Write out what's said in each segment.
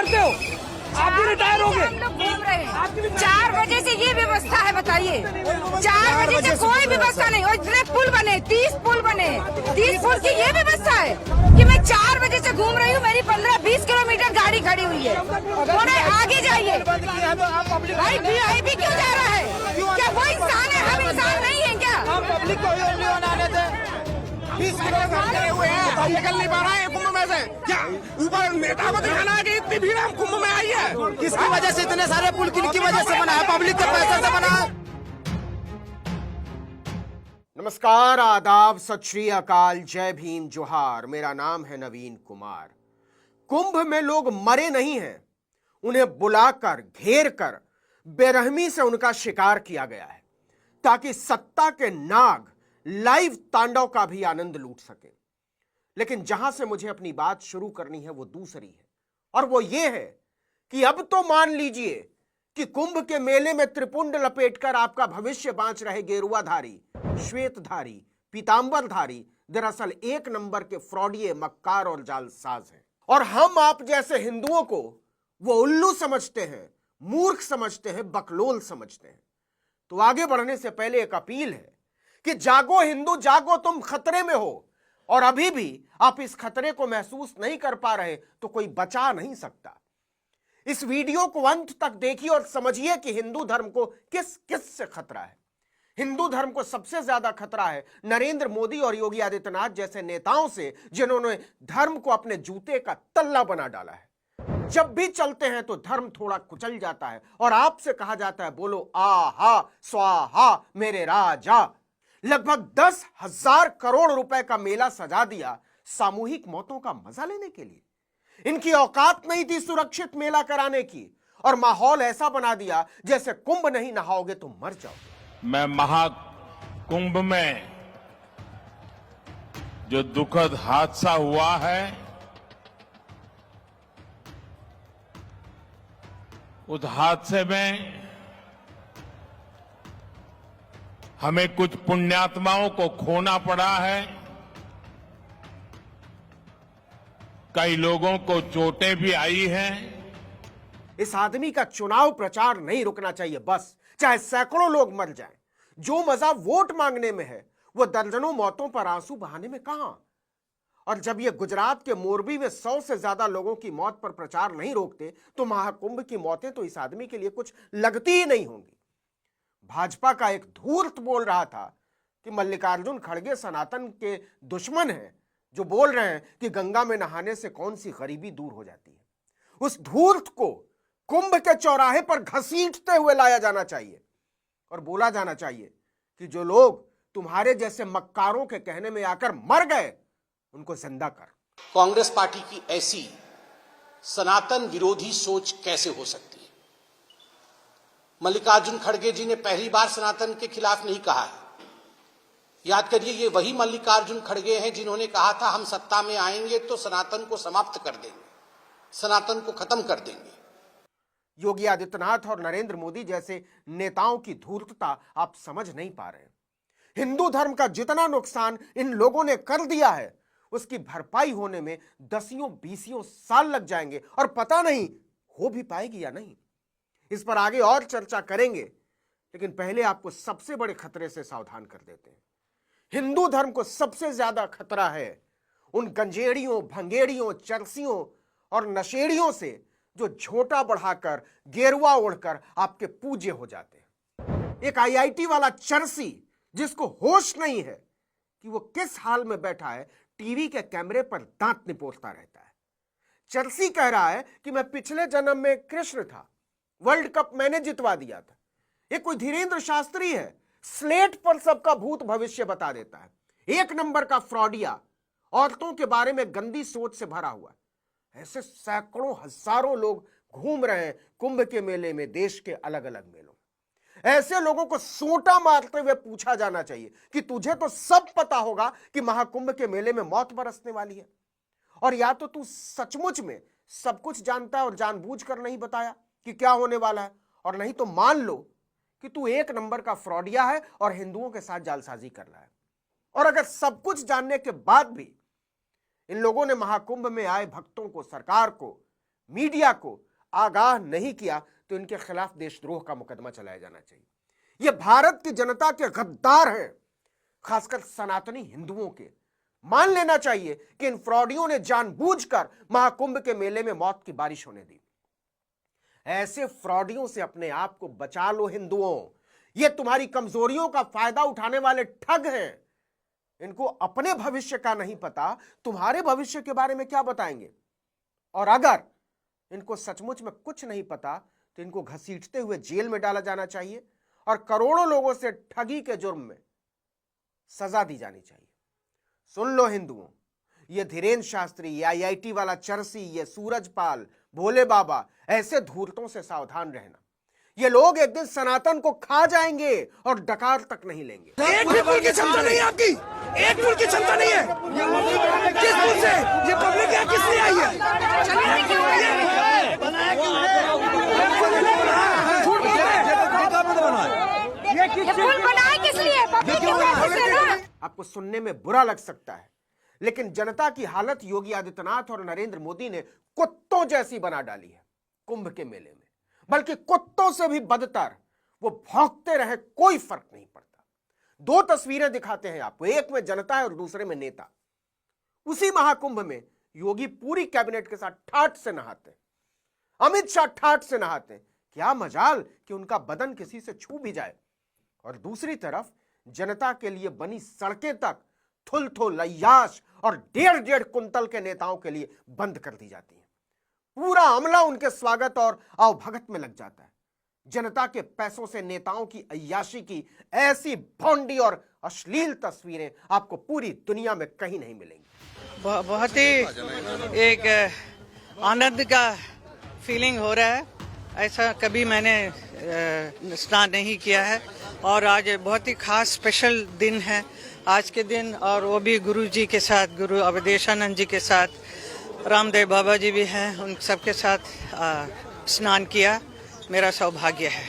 सकते हो? आप भी रिटायर हो गए। हम लोग घूम रहे हैं 4 बजे से ये व्यवस्था है, बताइए 4 बजे से कोई व्यवस्था नहीं। और इतने पुल बने, 30 पुल बने, 30 पुल की ये व्यवस्था है कि मैं 4 बजे से घूम रही हूँ। मेरी 15-20 किलोमीटर गाड़ी खड़ी हुई है। थोड़े आगे जाइए भाई, VIP क्यों जा रहा है? क्या वो इंसान है? हम इंसान नहीं है क्या? हम पब्लिक को बनाने थे 20 किलोमीटर हुए हैं, निकल नहीं पा रहा है कुंभ में से। क्या ऊपर नेता को दिखाना है कि इतनी भीड़ हम कुंभ में आई है? किसकी वजह से इतने सारे पुल किनकी वजह से बना है? पब्लिक के पैसे से बना है। नमस्कार, आदाब, सत श्री अकाल, जय भीम, जोहार। मेरा नाम है नवीन कुमार। कुंभ में लोग मरे नहीं हैं, उन्हें बुलाकर घेर कर बेरहमी से उनका शिकार किया गया है ताकि सत्ता के नाग लाइव तांडव का भी आनंद लूट सके। लेकिन जहां से मुझे अपनी बात शुरू करनी है वो दूसरी है, और वो ये है कि अब तो मान लीजिए कि कुंभ के मेले में त्रिपुंड लपेटकर आपका भविष्य बांच रहे गेरुआधारी, श्वेतधारी, पीतांबरधारी दरअसल एक नंबर के फ्रॉडिये, मक्कार और जालसाज हैं। और हम आप जैसे हिंदुओं को वो उल्लू समझते हैं, मूर्ख समझते हैं, बकलोल समझते हैं। तो आगे बढ़ने से पहले एक अपील है कि जागो हिंदू जागो, तुम खतरे में हो। और अभी भी आप इस खतरे को महसूस नहीं कर पा रहे तो कोई बचा नहीं सकता। इस वीडियो को अंत तक देखिए और समझिए कि हिंदू धर्म को किस किस से खतरा है। हिंदू धर्म को सबसे ज्यादा खतरा है नरेंद्र मोदी और योगी आदित्यनाथ जैसे नेताओं से, जिन्होंने धर्म को अपने जूते का तल्ला बना डाला है। जब भी चलते हैं तो धर्म थोड़ा कुचल जाता है और आपसे कहा जाता है बोलो आहा स्वाहा मेरे राजा। लगभग 10,000 करोड़ रुपए का मेला सजा दिया सामूहिक मौतों का मजा लेने के लिए। इनकी औकात नहीं थी सुरक्षित मेला कराने की, और माहौल ऐसा बना दिया जैसे कुंभ नहीं नहाओगे तो मर जाओगे। मैं महाकुंभ में जो दुखद हादसा हुआ है, उस हादसे में हमें कुछ पुण्यात्माओं को खोना पड़ा है, कई लोगों को चोटें भी आई हैं। इस आदमी का चुनाव प्रचार नहीं रुकना चाहिए, बस चाहे सैकड़ों लोग मर जाएं। जो मजा वोट मांगने में है वो दर्जनों मौतों पर आंसू बहाने में कहां? और जब ये गुजरात के मोरबी में 100 से ज्यादा लोगों की मौत पर प्रचार नहीं रोकते तो महाकुंभ की मौतें तो इस आदमी के लिए कुछ लगती ही नहीं होंगी। भाजपा का एक धूर्त बोल रहा था कि मल्लिकार्जुन खड़गे सनातन के दुश्मन हैं, जो बोल रहे हैं कि गंगा में नहाने से कौन सी गरीबी दूर हो जाती है। उस धूर्त को कुंभ के चौराहे पर घसीटते हुए लाया जाना चाहिए और बोला जाना चाहिए कि जो लोग तुम्हारे जैसे मक्कारों के कहने में आकर मर गए उनको जिंदा कर। कांग्रेस पार्टी की ऐसी सनातन विरोधी सोच कैसे हो सकती है? मल्लिकार्जुन खड़गे जी ने पहली बार सनातन के खिलाफ नहीं कहा है। याद करिए, ये वही मल्लिकार्जुन खड़गे हैं जिन्होंने कहा था हम सत्ता में आएंगे तो सनातन को समाप्त कर देंगे, सनातन को खत्म कर देंगे। योगी आदित्यनाथ और नरेंद्र मोदी जैसे नेताओं की धूर्तता आप समझ नहीं पा रहे। हिंदू धर्म का जितना नुकसान इन लोगों ने कर दिया है उसकी भरपाई होने में 10-20 साल लग जाएंगे, और पता नहीं हो भी पाएगी या नहीं। इस पर आगे और चर्चा करेंगे, लेकिन पहले आपको सबसे बड़े खतरे से सावधान कर देते हैं। हिंदू धर्म को सबसे ज्यादा खतरा है उन गंजेड़ियों, भंगेड़ियों, चरसियों और नशेड़ियों से जो झोटा बढ़ाकर, गेरुआ ओढ़कर आपके पूज्य हो जाते हैं। एक IIT वाला चरसी जिसको होश नहीं है कि वो किस हाल में बैठा है, टीवी के कैमरे पर दांत निपोरता रहता है। चरसी कह रहा है कि मैं पिछले जन्म में कृष्ण था, वर्ल्ड कप मैंने जितवा दिया था। ये कोई धीरेन्द्र शास्त्री है, स्लेट पर सबका भूत भविष्य बता देता है। एक नंबर का फ्रॉडिया, औरतों के बारे में गंदी सोच से भरा हुआ। ऐसे सैकड़ों हजारों लोग घूम रहे हैं कुंभ के मेले में, देश के अलग अलग मेलों। ऐसे लोगों को सोटा मारते हुए पूछा जाना चाहिए कि तुझे तो सब पता होगा कि महाकुंभ के मेले में मौत बरसने वाली है, और या तो तू सचमुच में सब कुछ जानता है और जानबूझकर नहीं बताया कि क्या होने वाला है, और नहीं तो मान लो कि तू एक नंबर का फ्रॉडिया है और हिंदुओं के साथ जालसाजी कर रहा है। और अगर सब कुछ जानने के बाद भी इन लोगों ने महाकुंभ में आए भक्तों को, सरकार को मीडिया को आगाह नहीं किया तो इनके खिलाफ देशद्रोह का मुकदमा चलाया जाना चाहिए। ये भारत की जनता के गद्दार हैं, खासकर सनातनी हिंदुओं के। मान लेना चाहिए कि इन फ्रॉडियों ने जानबूझकर महाकुंभ के मेले में मौत की बारिश होने दी। ऐसे फ्रॉडियों से अपने आप को बचा लो हिंदुओं। ये तुम्हारी कमजोरियों का फायदा उठाने वाले ठग हैं। इनको अपने भविष्य का नहीं पता, तुम्हारे भविष्य के बारे में क्या बताएंगे। और अगर इनको सचमुच में कुछ नहीं पता तो इनको घसीटते हुए जेल में डाला जाना चाहिए और करोड़ों लोगों से ठगी के जुर्म में सजा दी जानी चाहिए। सुन लो हिंदुओं, ये धीरेन्द्र शास्त्री, ये IIT वाला चरसी, ये सूरजपाल, भोले बाबा, ऐसे धूर्तों से सावधान रहना। ये लोग एक दिन सनातन को खा जाएंगे और डकार तक नहीं लेंगे। एक भी पुल की क्षमता नहीं है आपकी, एक पुल की क्षमता नहीं है। किस पुल से ये पब्लिक यहाँ किस लिए आई है? ये पुल बनाए किस लिए? पब्लिक के पैसे से ना। आपको सुनने में बुरा लग सकता है, लेकिन जनता की हालत योगी आदित्यनाथ और नरेंद्र मोदी ने कुत्तों जैसी बना डाली है कुंभ के मेले में। बल्कि कुत्तों से भी बदतर, वो भौंकते रहे, कोई फर्क नहीं पड़ता। दो तस्वीरें दिखाते हैं आपको, एक में जनता है और दूसरे में नेता। उसी महाकुंभ में योगी पूरी कैबिनेट के साथ ठाठ से नहाते, अमित शाह ठाठ से नहाते। क्या मजाल कि उनका बदन किसी से छू भी जाए। और दूसरी तरफ जनता के लिए बनी सड़कें तक थुल-थुल, अय्याश और 1.5 कुंतल के नेताओं के लिए बंद कर दी जाती हैं। पूरा अमला उनके स्वागत और आवभगत में लग जाता है। जनता के पैसों से नेताओं की अय्याशी की ऐसी भोंडी और अश्लील तस्वीरें आपको पूरी दुनिया में कहीं नहीं मिलेंगी। बहुत ही एक आनंद का फीलिंग हो रहा है। ऐसा कभी मैंने स्नान नहीं किया है और आज बहुत ही खास स्पेशल दिन है आज के दिन, और वो भी गुरु जी के साथ, गुरु अवधेशानंद जी के साथ, रामदेव बाबा जी भी हैं, उन सबके साथ स्नान किया। मेरा सौभाग्य है।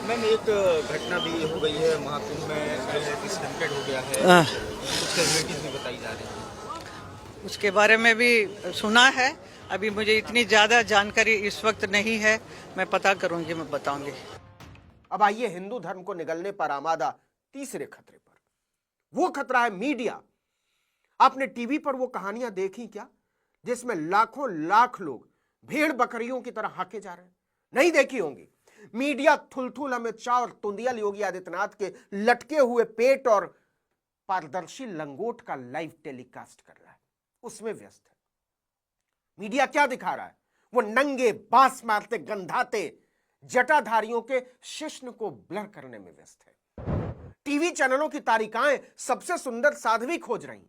मैम, एक घटना भी हो गई है महाकुंभ में, स्टंटेड हो गया है, कुछ कैजुअलिटीज भी बताई जा रही है। उसके बारे में भी सुना है। अभी मुझे इतनी ज़्यादा जानकारी इस वक्त नहीं है, मैं पता करूंगी, मैं बताऊंगी। अब आइए हिंदू धर्म को निगलने पर आमादा तीसरे खतरे पर। वो खतरा है मीडिया। आपने टीवी पर वो कहानियां देखी क्या, जिसमें लाखों लाख लोग भेड़ बकरियों की तरह हाके जा रहे हैं? नहीं देखी होंगी। मीडिया थुलथुल अमित शाह और तुंदियल योगी आदित्यनाथ के लटके हुए पेट और पारदर्शी लंगोट का लाइव टेलीकास्ट कर रहा है, उसमें व्यस्त है। मीडिया क्या दिखा रहा है? वो नंगे, बांस मारते, गंधाते जटाधारियों के शिश्न को ब्लर करने में व्यस्त है। टीवी चैनलों की तारिकाएं सबसे सुंदर साध्वी खोज रही,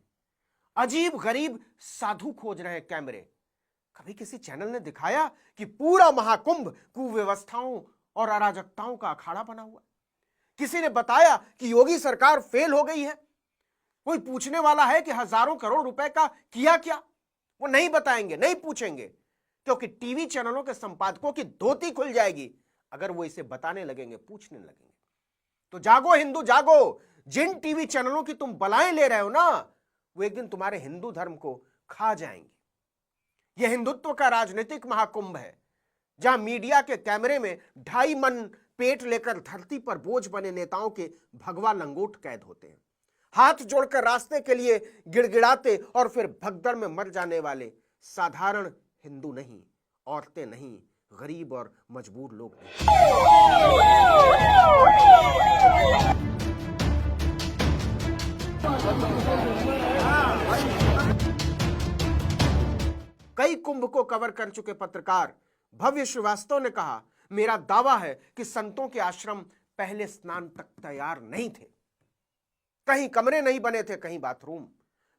अजीब गरीब साधु खोज रहे हैं कैमरे। कभी किसी चैनल ने दिखाया कि पूरा महाकुंभ कुव्यवस्थाओं और अराजकताओं का अखाड़ा बना हुआ? किसी ने बताया कि योगी सरकार फेल हो गई है? कोई पूछने वाला है कि हजारों करोड़ रुपए का किया क्या? वो नहीं बताएंगे, नहीं पूछेंगे, क्योंकि टीवी चैनलों के संपादकों की धोती खुल जाएगी अगर वो इसे बताने लगेंगे, पूछने लगेंगे। तो जागो हिंदू, जागो। जिन टीवी चैनलों की तुम बलाएं ले रहे हो ना, वो एक दिन तुम्हारे हिंदू धर्म को खा जाएंगे। यह हिंदुत्व का राजनीतिक महाकुंभ है, जहां मीडिया के कैमरे में 2.5 मन पेट लेकर धरती पर बोझ बने नेताओं के भगवा लंगोट कैद होते हैं। हाथ जोड़कर रास्ते के लिए गिड़गिड़ाते और फिर भगदड़ में मर जाने वाले साधारण हिंदू नहीं, औरतें नहीं, गरीब और मजबूर लोग नहीं। कई कुंभ को कवर कर चुके पत्रकार भव्य श्रीवास्तव ने कहा, मेरा दावा है कि संतों के आश्रम पहले स्नान तक तैयार नहीं थे। कहीं कमरे नहीं बने थे, कहीं बाथरूम।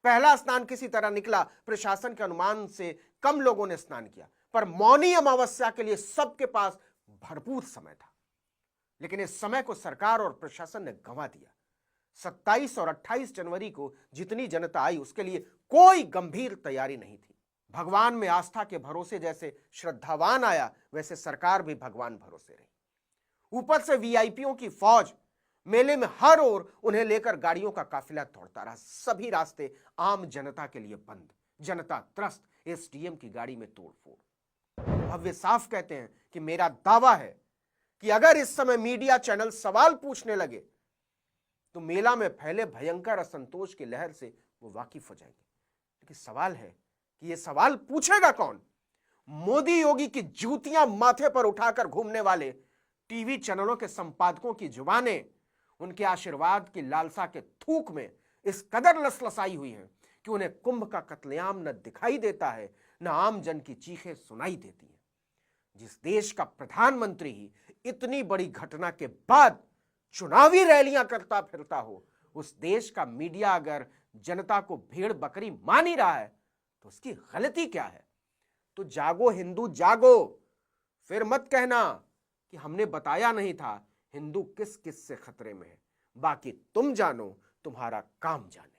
पहला स्नान किसी तरह निकला। प्रशासन के अनुमान से कम लोगों ने स्नान किया, पर मौनी अमावस्या के लिए सबके पास भरपूर समय था। लेकिन इस समय को सरकार और प्रशासन ने गंवा दिया। 27 और 28 जनवरी को जितनी जनता आई, उसके लिए कोई गंभीर तैयारी नहीं थी। भगवान में आस्था के भरोसे जैसे श्रद्धावान आया, वैसे सरकार भी भगवान भरोसे रही। ऊपर से वीआईपीओं की फौज मेले में हर ओर उन्हें लेकर गाड़ियों का काफिला दौड़ता रहा। सभी रास्ते आम जनता के लिए बंद। जनता त्रस्त, एसडीएम की गाड़ी में तोड़फोड़। भव्य साफ कहते हैं कि मेरा दावा है कि अगर इस समय मीडिया चैनल सवाल पूछने लगे तो मेला में फैले भयंकर असंतोष की लहर से वो वाकिफ हो जाएंगे। लेकिन सवाल है कि ये सवाल पूछेगा कौन? मोदी योगी की जूतियां माथे पर उठाकर घूमने वाले टीवी चैनलों के संपादकों की जुबानें उनके आशीर्वाद की लालसा के थूक में इस कदर लसलसाई हुई हैं कि उन्हें कुंभ का कत्लेआम न दिखाई देता है, न आम जन की चीखें सुनाई देती हैं। जिस देश का प्रधानमंत्री ही इतनी बड़ी घटना के बाद चुनावी रैलियां करता फिरता हो, उस देश का मीडिया अगर जनता को भेड़ बकरी मान ही रहा है तो उसकी गलती क्या है? तो जागो हिंदू जागो, फिर मत कहना कि हमने बताया नहीं था हिंदू किस किस से खतरे में है। बाकी तुम जानो, तुम्हारा काम जाने।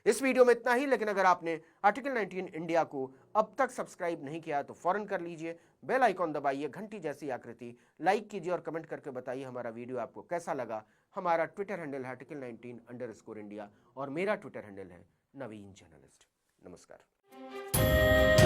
इस वीडियो में इतना ही, लेकिन अगर आपने आर्टिकल 19 इंडिया को अब तक सब्सक्राइब नहीं किया तो फौरन कर लीजिए, बेल आइकॉन दबाइए, घंटी जैसी आकृति, लाइक कीजिए और कमेंट करके बताइए हमारा वीडियो आपको कैसा लगा। हमारा ट्विटर हैंडल है आर्टिकल 19_इंडिया और मेरा ट्विटर हैंडल है नवीन जर्नलिस्ट। नमस्कार।